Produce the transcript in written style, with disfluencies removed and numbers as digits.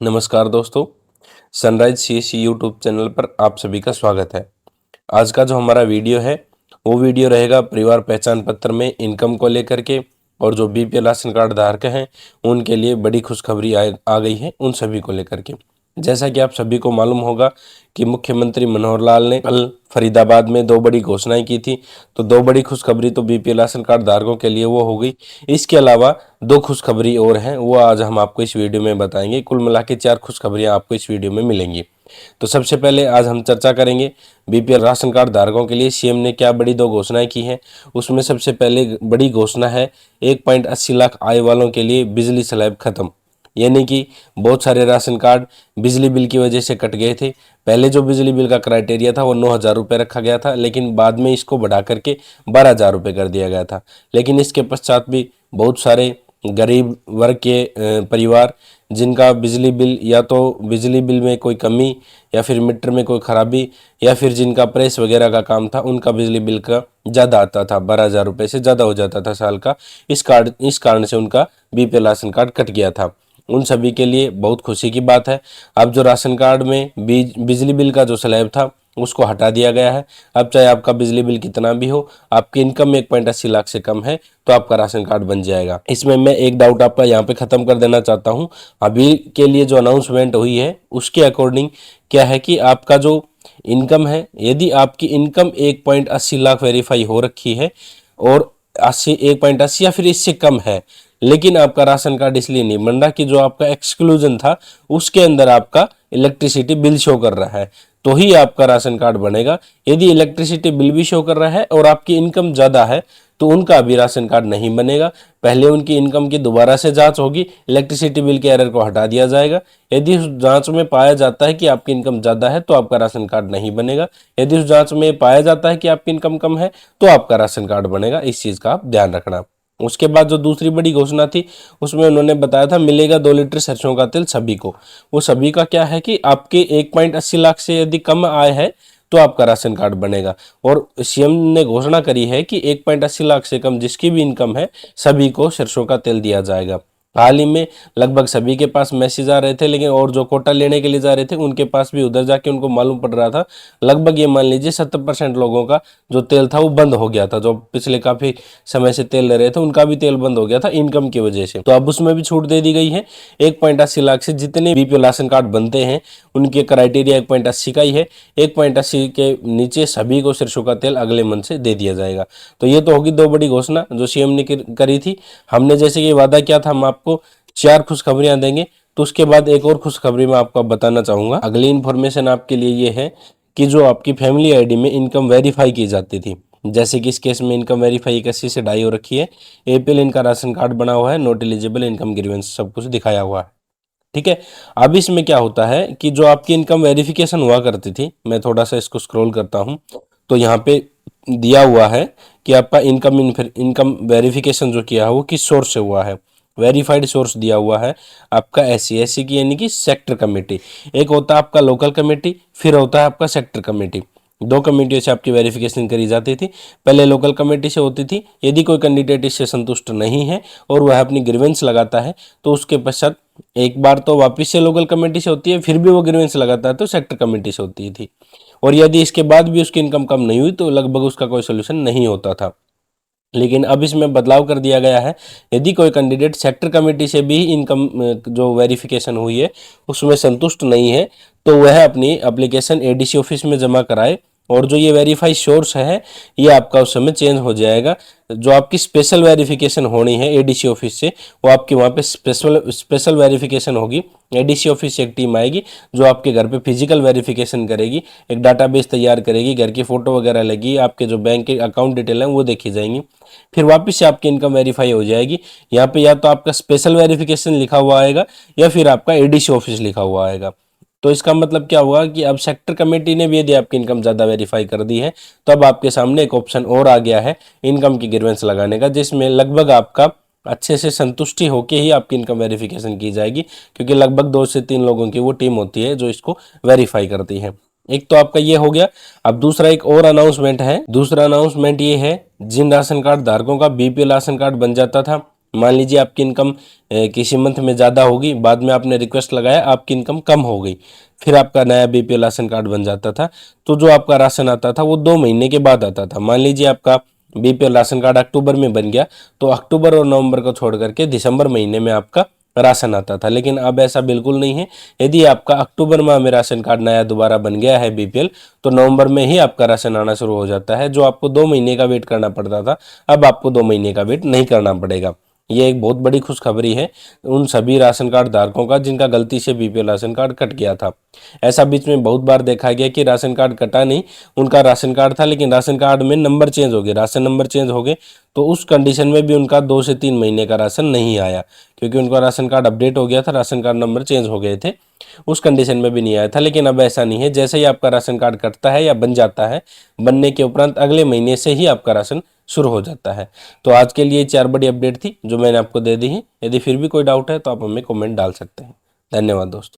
नमस्कार दोस्तों, sunrise CSC YouTube channel पर आप सभी का स्वागत है। आज का जो हमारा वीडियो है वो वीडियो रहेगा परिवार पहचान पत्र में इनकम को लेकर के, और जो बीपीएल राशन कार्ड धारक हैं उनके लिए बड़ी खुशखबरी आ गई है उन सभी को लेकर के। जैसा कि आप सभी को मालूम होगा कि मुख्यमंत्री मनोहर लाल ने कल फरीदाबाद में दो बड़ी घोषणाएं की थी। तो दो बड़ी खुशखबरी तो बीपीएल राशन कार्ड धारकों के लिए वो हो गई। इसके अलावा दो खुशखबरी और हैं, वो आज हम आपको इस वीडियो में बताएंगे। कुल मिला के 4 खुशखबरियां आपको इस वीडियो में मिलेंगी। तो सबसे पहले आज हम चर्चा करेंगे बीपीएल राशन कार्ड धारकों के लिए सीएम ने क्या बड़ी दो घोषणाएं की हैं। उसमें सबसे पहले बड़ी घोषणा है 1.80 लाख आय वालों के लिए बिजली स्लैब खत्म। यानी कि बहुत सारे राशन कार्ड बिजली बिल की वजह से कट गए थे। पहले जो बिजली बिल का क्राइटेरिया था वो 9,000 रुपये रखा गया था, लेकिन बाद में इसको बढ़ा करके 12,000 रुपये कर दिया गया था। लेकिन इसके पश्चात भी बहुत सारे गरीब वर्ग के परिवार जिनका बिजली बिल या तो बिजली बिल में कोई कमी या फिर मीटर में कोई खराबी या फिर जिनका प्रेस वगैरह का काम था, उनका बिजली बिल का ज़्यादा आता था, 12,000 रुपये से ज़्यादा हो जाता था साल का। इस कारण से उनका बीपीएल राशन कार्ड कट गया था। उन सभी के लिए बहुत खुशी की बात है। अब जो राशन कार्ड में बिजली बिल का जो स्लैब था उसको हटा दिया गया है। अब चाहे आपका बिजली बिल कितना भी हो, आपकी इनकम 1.80 लाख से कम है तो आपका राशन कार्ड बन जाएगा। इसमें मैं एक डाउट आपका यहाँ पे ख़त्म कर देना चाहता हूँ। अभी के लिए जो अनाउंसमेंट हुई है उसके अकॉर्डिंग क्या है कि आपका जो इनकम है, यदि आपकी इनकम 1.80 लाख वेरीफाई हो रखी है और 1.80 या फिर इससे कम है, लेकिन आपका राशन कार्ड इसलिए नहीं बन रहा कि जो आपका एक्सक्लूजन था उसके अंदर आपका इलेक्ट्रिसिटी बिल शो कर रहा है, तो ही आपका राशन कार्ड बनेगा। यदि इलेक्ट्रिसिटी बिल भी शो कर रहा है और आपकी इनकम ज़्यादा है तो उनका अभी राशन कार्ड नहीं बनेगा। पहले उनकी इनकम की दोबारा से जांच होगी, इलेक्ट्रिसिटी बिल के एरर को हटा दिया जाएगा। यदि उस जांच में पाया जाता है कि आपकी इनकम ज़्यादा है तो आपका राशन कार्ड नहीं बनेगा। यदि उस जांच में पाया जाता है कि आपकी इनकम कम है तो आपका राशन कार्ड बनेगा। इस चीज़ का आप ध्यान रखना। उसके बाद जो दूसरी बड़ी घोषणा थी उसमें उन्होंने बताया था मिलेगा 2 लीटर सरसों का तेल सभी को। वो सभी का क्या है कि आपके 1.80 लाख से यदि कम आय है तो आपका राशन कार्ड बनेगा। और सीएम ने घोषणा करी है कि 1.80 लाख से कम जिसकी भी इनकम है सभी को सरसों का तेल दिया जाएगा। हाल ही में लगभग सभी के पास मैसेज आ रहे थे, लेकिन और जो कोटा लेने के लिए जा रहे थे उनके पास भी उधर जाके उनको मालूम पड़ रहा था, लगभग ये मान लीजिए 70% लोगों का जो तेल था वो बंद हो गया था। जो पिछले काफ़ी समय से तेल ले रहे थे उनका भी तेल बंद हो गया था इनकम की वजह से। तो अब उसमें भी छूट दे दी गई है। 1.80 लाख से जितने बीपीएल राशन कार्ड बनते हैं उनके क्राइटेरिया 1.80 का ही है। 1.80 के नीचे सभी को सरसों का तेल अगले मंथ से दे दिया जाएगा। तो ये तो होगी दो बड़ी घोषणा जो सीएम ने करी थी। हमने जैसे कि वादा किया था हम आपको 4 खुशखबरियां देंगे, तो उसके बाद एक और खुशखबरी मैं आपको बताना चाहूँगा। अगली इन्फॉर्मेशन आपके लिए ये है कि जो आपकी फैमिली आईडी में इनकम वेरीफाई की जाती थी, जैसे कि इस केस में इनकम वेरीफाई 81 से 2.5 हो रखी है, एपीएल इनका राशन कार्ड बना हुआ है, नॉट एलिजिबल, इनकम ग्रीवेंस सब कुछ दिखाया हुआ है। ठीक है। अब इसमें क्या होता है कि जो आपकी इनकम वेरिफिकेशन हुआ करती थी, मैं थोड़ा सा इसको स्क्रॉल करता हूँ तो यहाँ पे दिया हुआ है कि आपका इनकम वेरिफिकेशन जो किया है वो किस सोर्स से हुआ है। वेरीफाइड सोर्स दिया हुआ है आपका एससी की यानी कि सेक्टर कमेटी। एक होता है आपका लोकल कमेटी, फिर होता है आपका सेक्टर कमेटी। दो कमेटियों से आपकी वेरिफिकेशन करी जाती थी। पहले लोकल कमेटी से होती थी। यदि कोई कैंडिडेट इससे संतुष्ट नहीं है और वह अपनी ग्रीवेंस लगाता है तो उसके पश्चात एक बार तो वापस से लोकल कमेटी से होती है, फिर भी वो ग्रीवेंस लगाता है तो सेक्टर कमेटी से होती थी। और यदि इसके बाद भी उसकी इनकम कम नहीं हुई तो लगभग उसका कोई सोल्यूशन नहीं होता था। लेकिन अब इसमें बदलाव कर दिया गया है। यदि कोई कैंडिडेट सेक्टर कमेटी से भी इनकम जो वेरिफिकेशन हुई है उसमें संतुष्ट नहीं है तो वह अपनी एप्लीकेशन एडीसी ऑफिस में जमा कराए, और जो ये वेरीफाई सोर्स है ये आपका उस समय चेंज हो जाएगा। जो आपकी स्पेशल वेरिफिकेशन होनी है एडीसी ऑफिस से, वो आपकी वहाँ पे स्पेशल वेरिफिकेशन होगी। एडीसी ऑफिस से एक टीम आएगी जो आपके घर पे फिजिकल वेरिफिकेशन करेगी, एक डाटाबेस तैयार करेगी, घर की फोटो वगैरह लगेगी, आपके जो बैंक के अकाउंट डिटेल हैं वो देखी जाएंगी, फिर वापस से आपकी इनकम वेरीफाई हो जाएगी। यहाँ पे या तो आपका स्पेशल वेरिफिकेशन लिखा हुआ आएगा या फिर आपका एडीसी ऑफिस लिखा हुआ आएगा। तो इसका मतलब क्या हुआ कि अब सेक्टर कमेटी ने भी यदि आपकी इनकम ज़्यादा वेरीफाई कर दी है तो अब आपके सामने एक ऑप्शन और आ गया है इनकम की ग्रीवेंस लगाने का, जिसमें लगभग आपका अच्छे से संतुष्टि होके ही आपकी इनकम वेरिफिकेशन की जाएगी, क्योंकि लगभग 2 से 3 लोगों की वो टीम होती है जो इसको वेरीफाई करती है। एक तो आपका ये हो गया। अब दूसरा एक और अनाउंसमेंट है। दूसरा अनाउंसमेंट ये है, जिन राशन कार्ड धारकों का बीपीएल राशन कार्ड बन जाता था मान लीजिए आपकी इनकम किसी मंथ में ज़्यादा होगी, बाद में आपने रिक्वेस्ट लगाया, आपकी इनकम कम हो गई, फिर आपका नया बीपीएल राशन कार्ड बन जाता था। तो जो आपका राशन आता था वो 2 महीने के बाद आता था। मान लीजिए आपका बीपीएल राशन कार्ड अक्टूबर में बन गया, तो अक्टूबर और नवंबर को छोड़ करके दिसंबर महीने में आपका राशन आता था। लेकिन अब ऐसा बिल्कुल नहीं है। यदि आपका अक्टूबर माह में राशन कार्ड नया दोबारा बन गया है बीपीएल, तो नवंबर में ही आपका राशन आना शुरू हो जाता है। जो आपको 2 महीने का वेट करना पड़ता था, अब आपको 2 महीने का वेट नहीं करना पड़ेगा। ये एक बहुत बड़ी खुशखबरी है उन सभी राशन कार्ड धारकों का जिनका गलती से बीपीएल राशन कार्ड कट गया था। ऐसा बीच में बहुत बार देखा गया कि राशन कार्ड कटा नहीं, उनका राशन कार्ड था लेकिन राशन कार्ड में नंबर चेंज हो गए, राशन नंबर चेंज हो गए, तो उस कंडीशन में भी उनका 2 से 3 महीने का राशन नहीं आया, क्योंकि उनका राशन कार्ड अपडेट हो गया था, राशन कार्ड नंबर चेंज हो गए थे, उस कंडीशन में भी नहीं आया था। लेकिन अब ऐसा नहीं है, जैसे ही आपका राशन कार्ड कटता है या बन जाता है, बनने के उपरांत अगले महीने से ही आपका राशन शुरू हो जाता है। तो आज के लिए 4 बड़ी अपडेट थी जो मैंने आपको दे दी है। यदि फिर भी कोई डाउट है तो आप हमें कमेंट डाल सकते हैं। धन्यवाद दोस्तों।